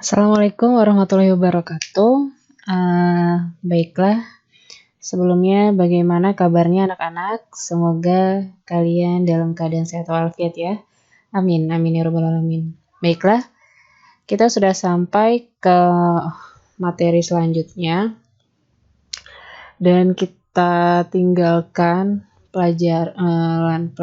Assalamualaikum warahmatullahi wabarakatuh. Baiklah, sebelumnya bagaimana kabarnya anak-anak? Semoga kalian dalam keadaan sehat walafiat ya. Amin, amin ya rabbal alamin. Baiklah, kita sudah sampai ke materi selanjutnya dan kita tinggalkan pelajaran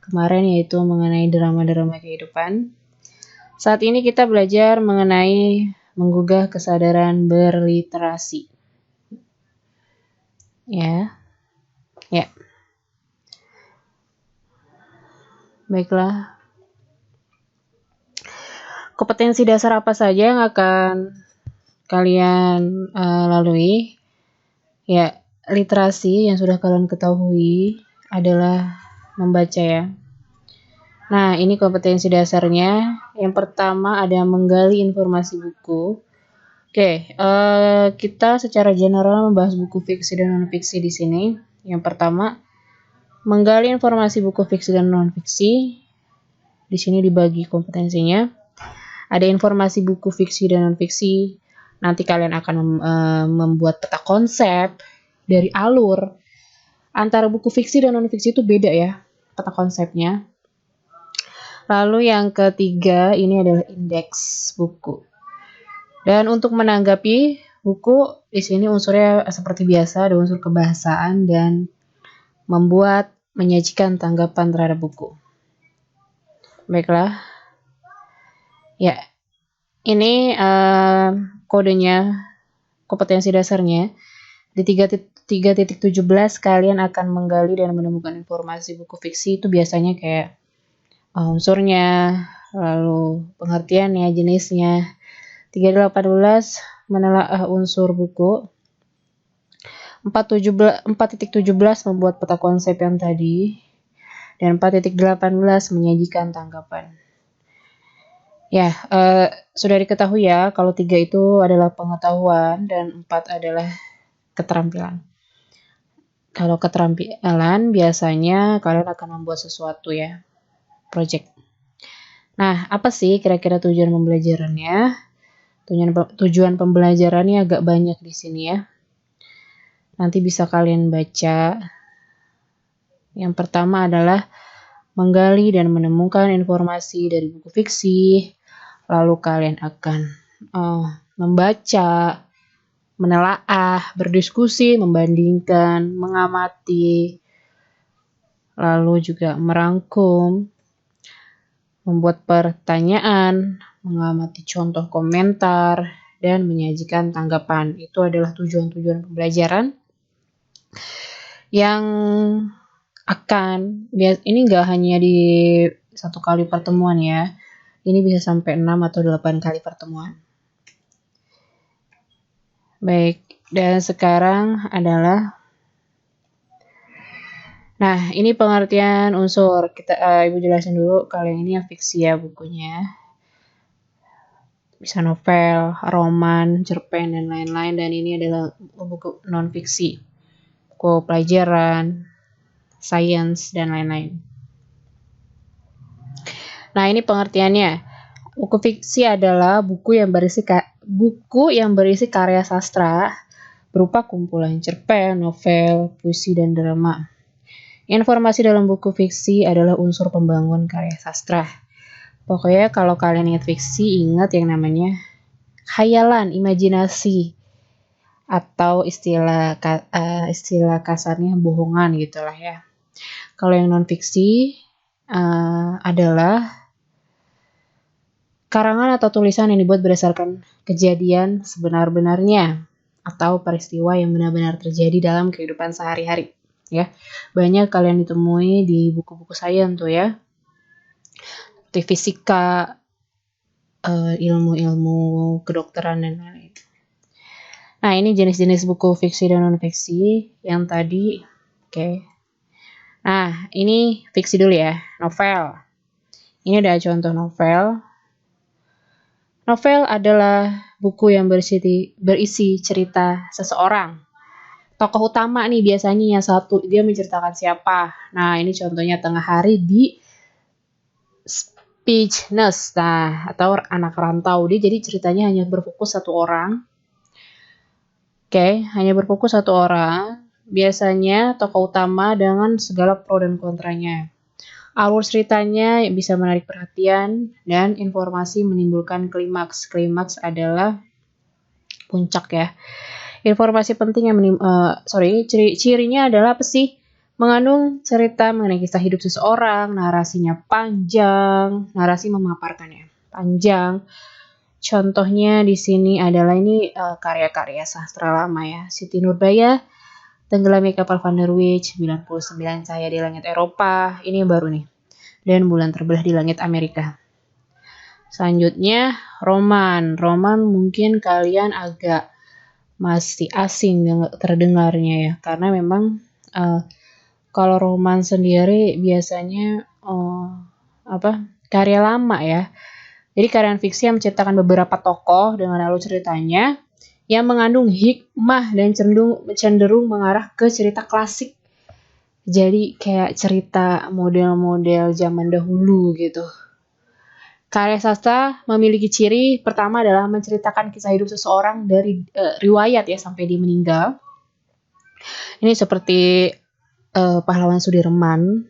kemarin yaitu mengenai drama-drama kehidupan. Saat ini kita belajar mengenai menggugah kesadaran berliterasi. Ya. Baiklah. Kompetensi dasar apa saja yang akan kalian lalui? Ya, literasi yang sudah kalian ketahui adalah membaca ya. Nah, ini kompetensi dasarnya. Yang pertama ada menggali informasi buku. Oke, kita secara general membahas buku fiksi dan non-fiksi di sini. Yang pertama, menggali informasi buku fiksi dan non-fiksi. Di sini dibagi kompetensinya. Ada informasi buku fiksi dan non-fiksi. Nanti kalian akan membuat peta konsep dari alur. Antara buku fiksi dan non-fiksi itu beda ya, peta konsepnya. Lalu yang ketiga ini adalah indeks buku. Dan untuk menanggapi buku di sini unsurnya seperti biasa, ada unsur kebahasaan dan menyajikan tanggapan terhadap buku. Baiklah. Ya. Ini kodenya, kompetensi dasarnya. Di 3.17 kalian akan menggali dan menemukan informasi buku fiksi itu biasanya kayak unsurnya, lalu pengertiannya, jenisnya. 3.18 menelaah unsur buku. 4.17 membuat peta konsep yang tadi. Dan 4.18 menyajikan tanggapan. Ya, sudah diketahui ya kalau 3 itu adalah pengetahuan dan 4 adalah keterampilan. Kalau keterampilan biasanya kalian akan membuat sesuatu ya, project. Nah, apa sih kira-kira tujuan pembelajarannya? Tujuan pembelajarannya agak banyak di sini ya. Nanti bisa kalian baca. Yang pertama adalah menggali dan menemukan informasi dari buku fiksi. Lalu kalian akan membaca, menelaah, berdiskusi, membandingkan, mengamati, lalu juga merangkum, membuat pertanyaan, mengamati contoh komentar, dan menyajikan tanggapan. Itu adalah tujuan-tujuan pembelajaran yang ini nggak hanya di satu kali pertemuan ya, ini bisa sampai 6 atau 8 kali pertemuan. Baik, dan sekarang adalah ini pengertian unsur. Ibu jelasin dulu, kalau yang ini yang fiksi ya bukunya. Bisa novel, roman, cerpen, dan lain-lain. Dan ini adalah buku non-fiksi. Buku pelajaran, sains, dan lain-lain. Nah, ini pengertiannya. Buku fiksi adalah buku yang berisi karya sastra berupa kumpulan cerpen, novel, puisi, dan drama. Informasi dalam buku fiksi adalah unsur pembangun karya sastra. Pokoknya kalau kalian ingat fiksi, ingat yang namanya khayalan, imajinasi, atau istilah kasarnya bohongan gitulah ya. Kalau yang non fiksi adalah karangan atau tulisan yang dibuat berdasarkan kejadian sebenar-benarnya atau peristiwa yang benar-benar terjadi dalam kehidupan sehari-hari ya. Banyak kalian ditemui di buku-buku sains tuh ya. Seperti fisika, ilmu-ilmu kedokteran dan lain-lain. Nah, ini jenis-jenis buku fiksi dan non-fiksi yang tadi. Oke. Nah, ini fiksi dulu ya, novel. Ini ada contoh novel. Novel adalah buku yang berisi cerita seseorang. Tokoh utama nih biasanya yang satu, dia menceritakan siapa. Nah, ini contohnya tengah hari di Pigeons, nah, atau anak rantau. Dia jadi ceritanya hanya berfokus satu orang. Oke, hanya berfokus satu orang. Biasanya tokoh utama dengan segala pro dan kontranya. Alur ceritanya bisa menarik perhatian dan informasi menimbulkan klimaks. Klimaks adalah puncak ya. Informasi penting yang cirinya adalah apa sih? Mengandung cerita mengenai kisah hidup seseorang, narasinya panjang, narasi memaparkannya panjang. Contohnya di sini adalah ini karya-karya sastra lama ya. Siti Nurbaya, Tenggelamnya Kapal Van der Wijk, 99 Cahaya di Langit Eropa, ini yang baru nih. Dan Bulan Terbelah di Langit Amerika. Selanjutnya roman. Roman mungkin kalian agak masih asing terdengarnya ya, karena memang kalau roman sendiri biasanya karya lama ya. Jadi karya fiksi yang menceritakan beberapa tokoh dengan alur ceritanya yang mengandung hikmah dan cenderung mengarah ke cerita klasik. Jadi kayak cerita model-model zaman dahulu gitu. Karya sastra memiliki ciri pertama adalah menceritakan kisah hidup seseorang dari riwayat ya sampai dia meninggal. Ini seperti Pahlawan Sudirman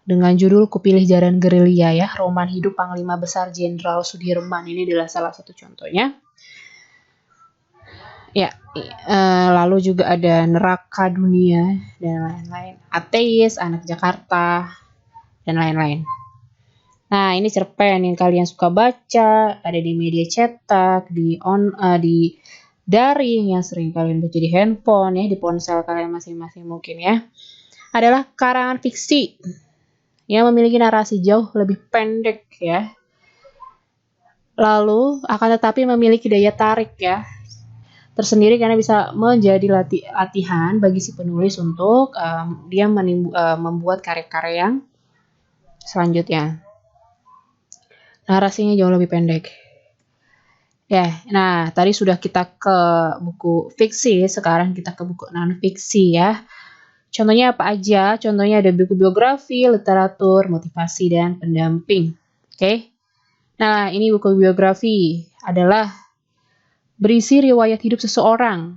dengan judul Kupilih Jaran Gerilya ya, roman hidup Panglima Besar Jenderal Sudirman. Ini adalah salah satu contohnya. Ya, lalu juga ada Neraka Dunia dan lain-lain. Ateis, Anak Jakarta, dan lain-lain. Nah, ini cerpen yang kalian suka baca, ada di media cetak, di daring yang sering kalian baca di handphone ya, di ponsel kalian masing-masing mungkin ya. Adalah karangan fiksi yang memiliki narasi jauh lebih pendek ya. Lalu akan tetapi memiliki daya tarik ya tersendiri karena bisa menjadi latihan bagi si penulis untuk dia membuat karya-karya yang selanjutnya. Narasinya jauh lebih pendek. Ya, nah tadi sudah kita ke buku fiksi, sekarang kita ke buku non-fiksi ya. Contohnya apa aja? Contohnya ada buku biografi, literatur, motivasi, dan pendamping. Oke. Nah, ini buku biografi adalah berisi riwayat hidup seseorang.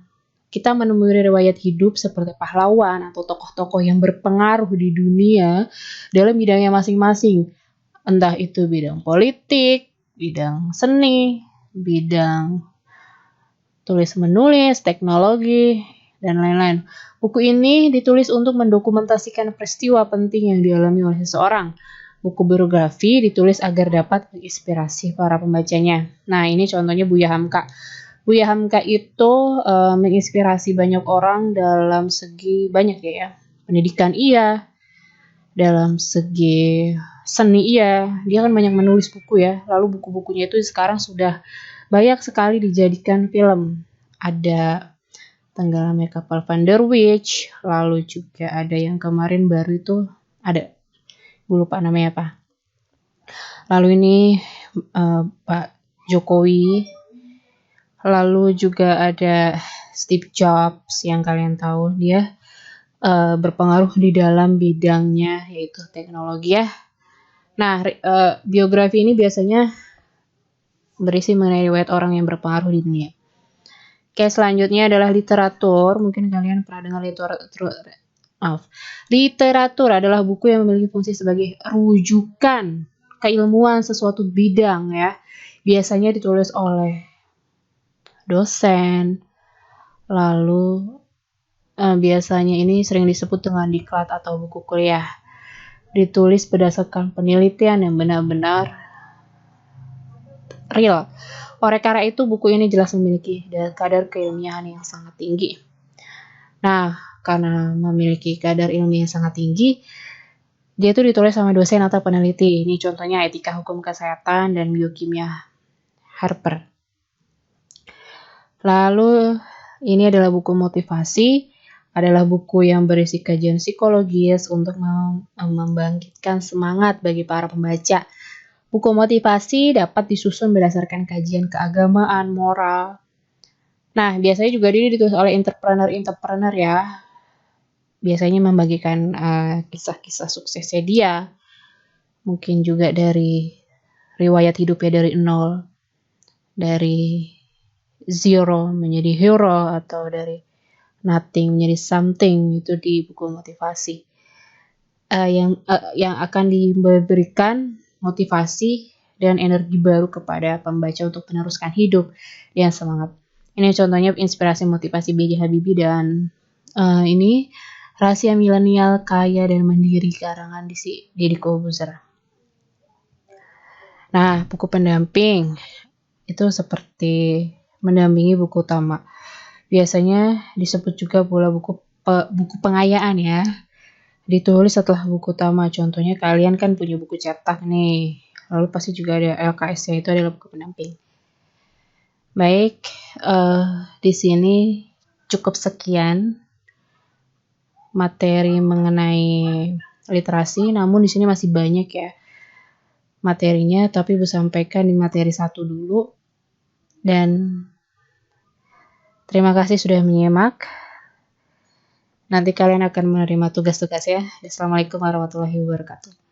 Kita menemui riwayat hidup seperti pahlawan atau tokoh-tokoh yang berpengaruh di dunia dalam bidangnya masing-masing. Entah itu bidang politik, bidang seni, bidang tulis-menulis, teknologi, dan lain-lain. Buku ini ditulis untuk mendokumentasikan peristiwa penting yang dialami oleh seseorang. Buku biografi ditulis agar dapat menginspirasi para pembacanya. Nah, ini contohnya Buya Hamka. Buya Hamka itu menginspirasi banyak orang dalam segi banyak ya. Pendidikan iya, dalam segi seni iya. Dia kan banyak menulis buku ya. Lalu buku-bukunya itu sekarang sudah banyak sekali dijadikan film. Ada Tenggelamnya Kapal Van der Wijk, lalu juga ada yang kemarin baru itu ada, gue lupa namanya apa. Lalu ini Pak Jokowi, lalu juga ada Steve Jobs yang kalian tahu dia berpengaruh di dalam bidangnya yaitu teknologi ya. Nah biografi ini biasanya berisi mengenai riwayat orang yang berpengaruh di dunia. Oke, selanjutnya adalah literatur. Mungkin kalian pernah dengar literatur adalah buku yang memiliki fungsi sebagai rujukan keilmuan sesuatu bidang ya. Biasanya ditulis oleh dosen. Lalu biasanya ini sering disebut dengan diklat atau buku kuliah. Ditulis berdasarkan penelitian yang benar-benar real. Oleh karena itu, buku ini jelas memiliki kadar keilmiahan yang sangat tinggi. Nah, karena memiliki kadar ilmiah yang sangat tinggi, dia itu ditulis sama dosen atau peneliti. Ini contohnya Etika Hukum Kesehatan dan Biokimia Harper. Lalu, ini adalah buku motivasi, adalah buku yang berisi kajian psikologis untuk membangkitkan semangat bagi para pembaca. Buku motivasi dapat disusun berdasarkan kajian keagamaan, moral. Nah, biasanya juga ini ditulis oleh entrepreneur ya. Biasanya membagikan kisah-kisah suksesnya dia. mungkin juga dari riwayat hidupnya dari nol, dari zero menjadi hero, atau dari nothing menjadi something, itu di buku motivasi. Yang akan diberikan motivasi dan energi baru kepada pembaca untuk meneruskan hidup dengan semangat. Ini contohnya inspirasi motivasi B.J. Habibie, dan ini Rahasia Milenial Kaya dan Mandiri karangan Deddy Corbuzier. Nah, buku pendamping itu seperti mendampingi buku utama. Biasanya disebut juga pula buku pengayaan ya. Ditulis setelah buku utama. Contohnya kalian kan punya buku cetak nih. Lalu pasti juga ada LKS-nya, itu adalah buku pendamping. Baik, di sini cukup sekian materi mengenai literasi, namun di sini masih banyak ya materinya, tapi Bu sampaikan di materi 1 dulu. Dan terima kasih sudah menyimak. Nanti kalian akan menerima tugas-tugas ya. Assalamualaikum warahmatullahi wabarakatuh.